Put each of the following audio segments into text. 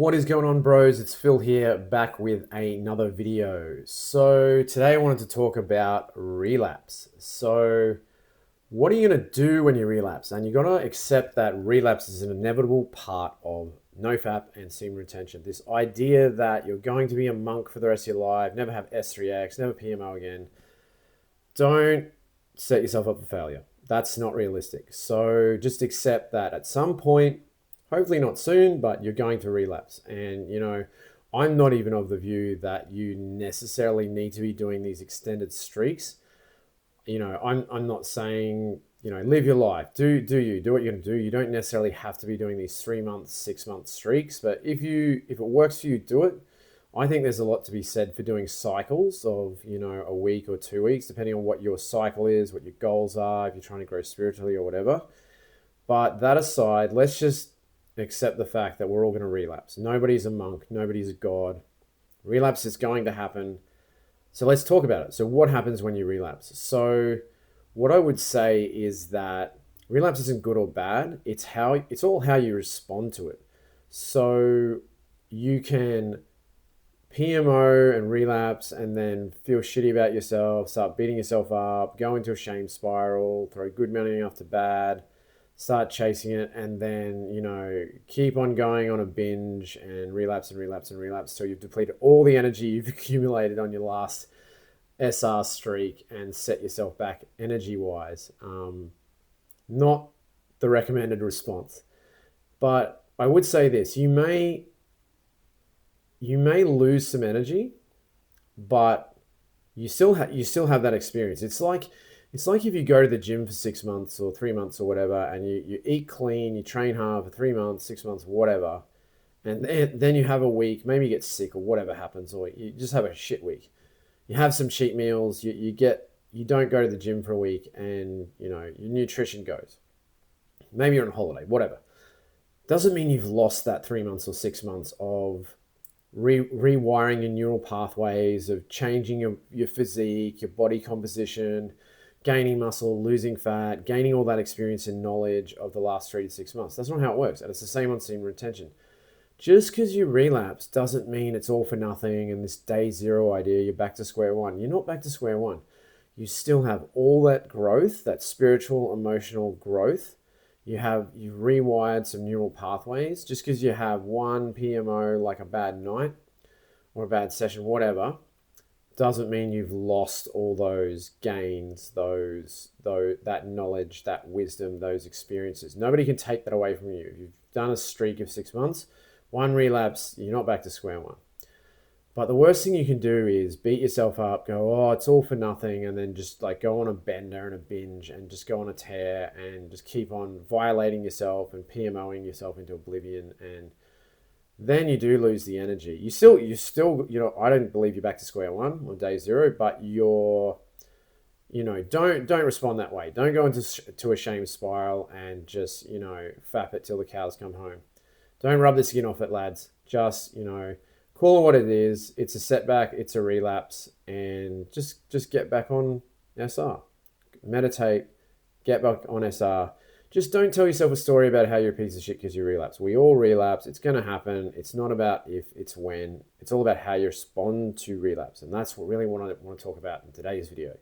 What is going on, bros? It's Phil here, back with another video. So today I wanted to talk about relapse. So what are you going to do when you relapse? And you're going to accept that relapse is an inevitable part of NoFap and semen retention. This idea that you're going to be a monk for the rest of your life, never have S3X, never PMO again. Don't set yourself up for failure. That's not realistic. So just accept that at some point, hopefully not soon, but you're going to relapse. And, I'm not even of the view that you necessarily need to be doing these extended streaks. I'm not saying, live your life. Do what you're going to do. You don't necessarily have to be doing these 3 month, 6 month streaks, but if it works for you, do it. I think there's a lot to be said for doing cycles of, a week or 2 weeks, depending on what your cycle is, what your goals are, if you're trying to grow spiritually or whatever. But that aside, let's just accept the fact that we're all going to relapse. Nobody's a monk, nobody's a god. Relapse is going to happen. So let's talk about it. So what happens when you relapse? So what I would say is that relapse isn't good or bad. It's all how you respond to it. So you can PMO and relapse and then feel shitty about yourself, start beating yourself up, go into a shame spiral, throw good money after bad, start chasing it, and then, keep on going on a binge and relapse and relapse and relapse till you've depleted all the energy you've accumulated on your last SR streak and set yourself back energy wise. Not the recommended response. But I would say this, you may lose some energy, but you still have that experience. It's like if you go to the gym for 6 months or 3 months or whatever, and you eat clean, you train hard for 3 months, 6 months, whatever, and then you have a week, maybe you get sick or whatever happens, or you just have a shit week. You have some cheat meals, you don't go to the gym for a week, and your nutrition goes. Maybe you're on holiday, whatever. Doesn't mean you've lost that 3 months or 6 months of rewiring your neural pathways, of changing your physique, your body composition, gaining muscle, losing fat, gaining all that experience and knowledge of the last 3 to 6 months. That's not how it works. And it's the same on semen retention. Just because you relapse doesn't mean it's all for nothing and this day zero idea, you're back to square one. You're not back to square one. You still have all that growth, that spiritual, emotional growth. You've rewired some neural pathways. Just because you have one PMO, like a bad night or a bad session, whatever, doesn't mean you've lost all those gains, that knowledge, that wisdom, those experiences. Nobody can take that away from you. If you've done a streak of 6 months, one relapse, you're not back to square one. But the worst thing you can do is beat yourself up, go, oh, it's all for nothing, and then just like go on a bender and a binge and just go on a tear and just keep on violating yourself and PMOing yourself into oblivion. And then you do lose the energy. I don't believe you're back to square one on day zero, but don't respond that way. Don't go into a shame spiral and just, fap it till the cows come home. Don't rub the skin off it, lads. Just, call it what it is. It's a setback. It's a relapse. And just get back on SR. Meditate. Get back on SR. Just don't tell yourself a story about how you're a piece of shit because you relapse. We all relapse. It's going to happen. It's not about if, it's when. It's all about how you respond to relapse. And that's what I want to talk about in today's video.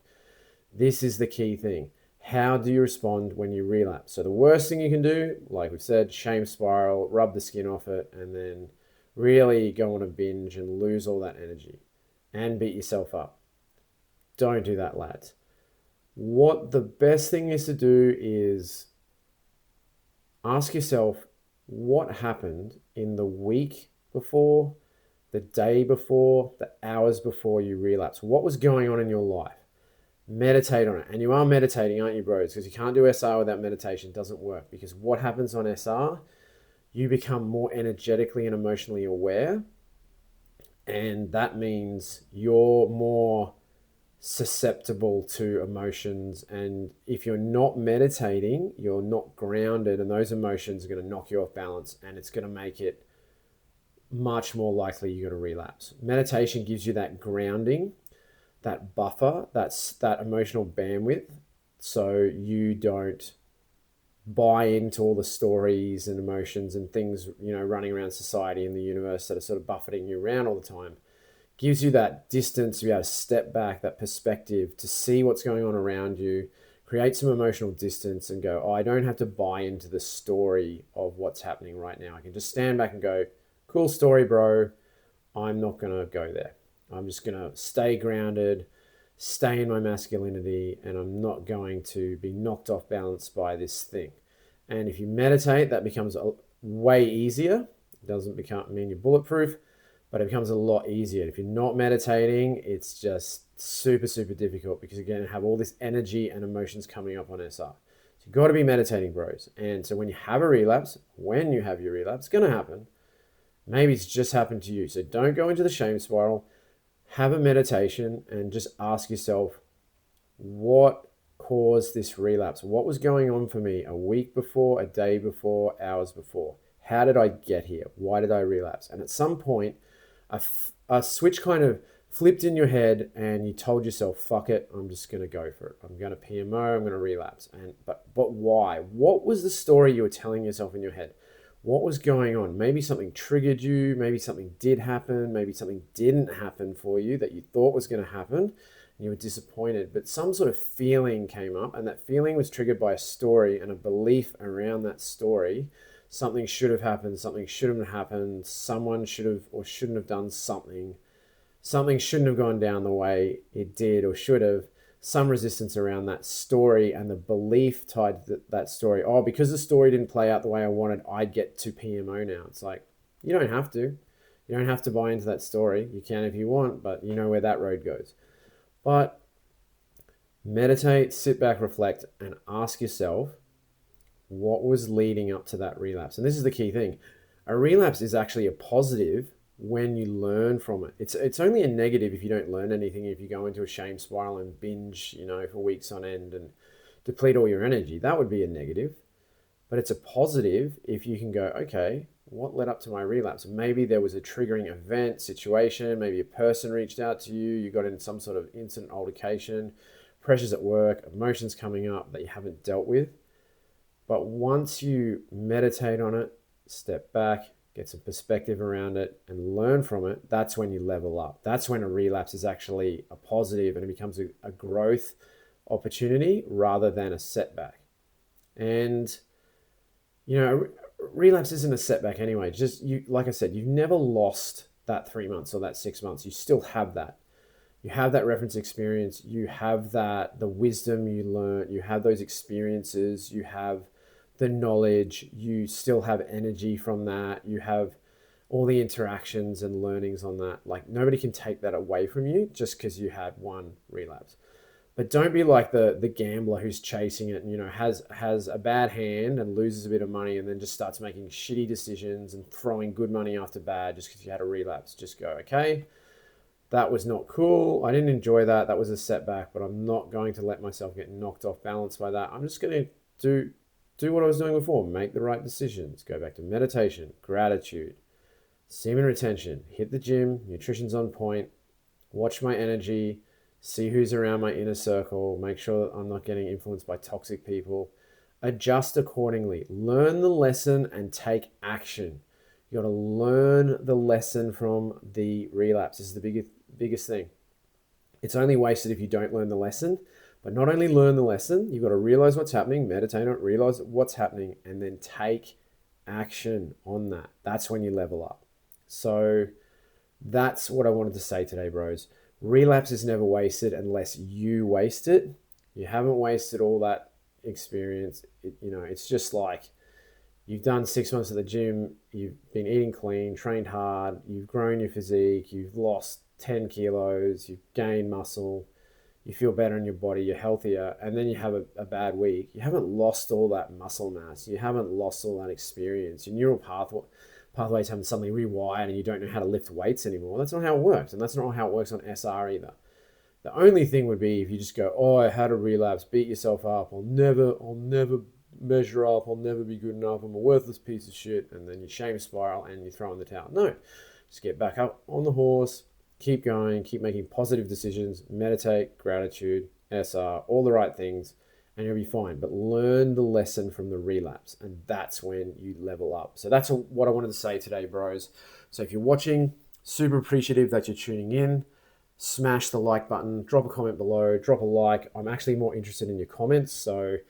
This is the key thing. How do you respond when you relapse? So the worst thing you can do, like we've said, shame spiral, rub the skin off it, and then really go on a binge and lose all that energy and beat yourself up. Don't do that, lads. What the best thing is to do is ask yourself what happened in the week before, the day before, the hours before you relapse. What was going on in your life? Meditate on it. And you are meditating, aren't you, bros? Because you can't do SR without meditation. It doesn't work. Because what happens on SR, you become more energetically and emotionally aware. And that means you're more susceptible to emotions. And if you're not meditating, you're not grounded, and those emotions are going to knock you off balance, and it's going to make it much more likely you're going to relapse. Meditation gives you that grounding, that buffer, that emotional bandwidth, so you don't buy into all the stories and emotions and things, running around society and the universe that are sort of buffeting you around all the time. Gives you that distance to be able to step back, that perspective to see what's going on around you, create some emotional distance and go, oh, I don't have to buy into the story of what's happening right now. I can just stand back and go, cool story, bro. I'm not going to go there. I'm just going to stay grounded, stay in my masculinity, and I'm not going to be knocked off balance by this thing. And if you meditate, that becomes way easier. It doesn't mean you're bulletproof, but it becomes a lot easier. If you're not meditating, it's just super, super difficult because, again, you have all this energy and emotions coming up on SR. So you've got to be meditating, bros. And so when you have a relapse, when you have your relapse, it's going to happen. Maybe it's just happened to you. So don't go into the shame spiral. Have a meditation and just ask yourself, what caused this relapse? What was going on for me a week before, a day before, hours before? How did I get here? Why did I relapse? And at some point, a switch kind of flipped in your head and you told yourself, fuck it, I'm just going to go for it. I'm going to PMO, I'm going to relapse. But why? What was the story you were telling yourself in your head? What was going on? Maybe something triggered you. Maybe something did happen. Maybe something didn't happen for you that you thought was going to happen. And you were disappointed. But some sort of feeling came up, and that feeling was triggered by a story and a belief around that story. Something should have happened. Something shouldn't have happened. Someone should have or shouldn't have done something. Something shouldn't have gone down the way it did or should have. Some resistance around that story and the belief tied to that story. Oh, because the story didn't play out the way I wanted, I get to PMO now. It's like, you don't have to. You don't have to buy into that story. You can if you want, but you know where that road goes. But meditate, sit back, reflect, and ask yourself, what was leading up to that relapse? And this is the key thing. A relapse is actually a positive when you learn from it. It's only a negative if you don't learn anything, if you go into a shame spiral and binge, for weeks on end and deplete all your energy. That would be a negative. But it's a positive if you can go, okay, what led up to my relapse? Maybe there was a triggering event, situation, maybe a person reached out to you, you got in some sort of incident, altercation, pressures at work, emotions coming up that you haven't dealt with. But once you meditate on it, step back, get some perspective around it and learn from it, that's when you level up. That's when a relapse is actually a positive and it becomes a growth opportunity rather than a setback. And, relapse isn't a setback anyway. Just like I said, you've never lost that 3 months or that 6 months. You still have that. You have that reference experience. You have the wisdom you learn. You have those experiences. You have the knowledge. You still have energy from that. You have all the interactions and learnings on that. Like, nobody can take that away from you just because you had one relapse. But don't be like the gambler who's chasing it and has a bad hand and loses a bit of money and then just starts making shitty decisions and throwing good money after bad just because you had a relapse. Just go, okay, that was not cool. I didn't enjoy that. That was a setback, but I'm not going to let myself get knocked off balance by that. I'm just going to do what I was doing before. Make the right decisions. Go back to meditation, gratitude, semen retention, hit the gym, nutrition's on point, watch my energy, see who's around my inner circle, make sure that I'm not getting influenced by toxic people, adjust accordingly, learn the lesson and take action. You got to learn the lesson from the relapse. This is the biggest thing. It's only wasted if you don't learn the lesson. But not only learn the lesson, you've got to realize what's happening, meditate on it, realize what's happening, and then take action on that. That's when you level up. So that's what I wanted to say today, bros. Relapse is never wasted unless you waste it. You haven't wasted all that experience. It's just like you've done 6 months at the gym, you've been eating clean, trained hard, you've grown your physique, you've lost 10 kilos, you've gained muscle, you feel better in your body, you're healthier, and then you have a bad week. You haven't lost all that muscle mass. You haven't lost all that experience. Your neural pathways haven't suddenly rewired and you don't know how to lift weights anymore. That's not how it works, and that's not how it works on SR either. The only thing would be if you just go, oh, I had a relapse, beat yourself up, I'll never measure up, I'll never be good enough, I'm a worthless piece of shit, and then you shame spiral and you throw in the towel. No, just get back up on the horse, keep going, keep making positive decisions, meditate, gratitude, SR, all the right things, and you'll be fine. But learn the lesson from the relapse, and that's when you level up. So that's what I wanted to say today, bros. So if you're watching, super appreciative that you're tuning in. Smash the like button, drop a comment below, drop a like. I'm actually more interested in your comments. So it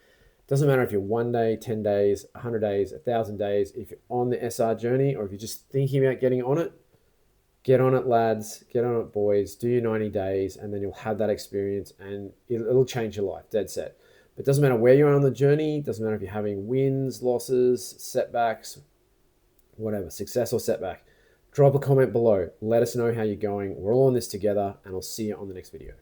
doesn't matter if you're 1 day, 10 days, 100 days, 1,000 days. If you're on the SR journey or if you're just thinking about getting on it, get on it, lads. Get on it, boys. Do your 90 days, and then you'll have that experience, and it'll change your life. Dead set. But it doesn't matter where you're on the journey. It doesn't matter if you're having wins, losses, setbacks, whatever, success or setback. Drop a comment below. Let us know how you're going. We're all in this together, and I'll see you on the next video.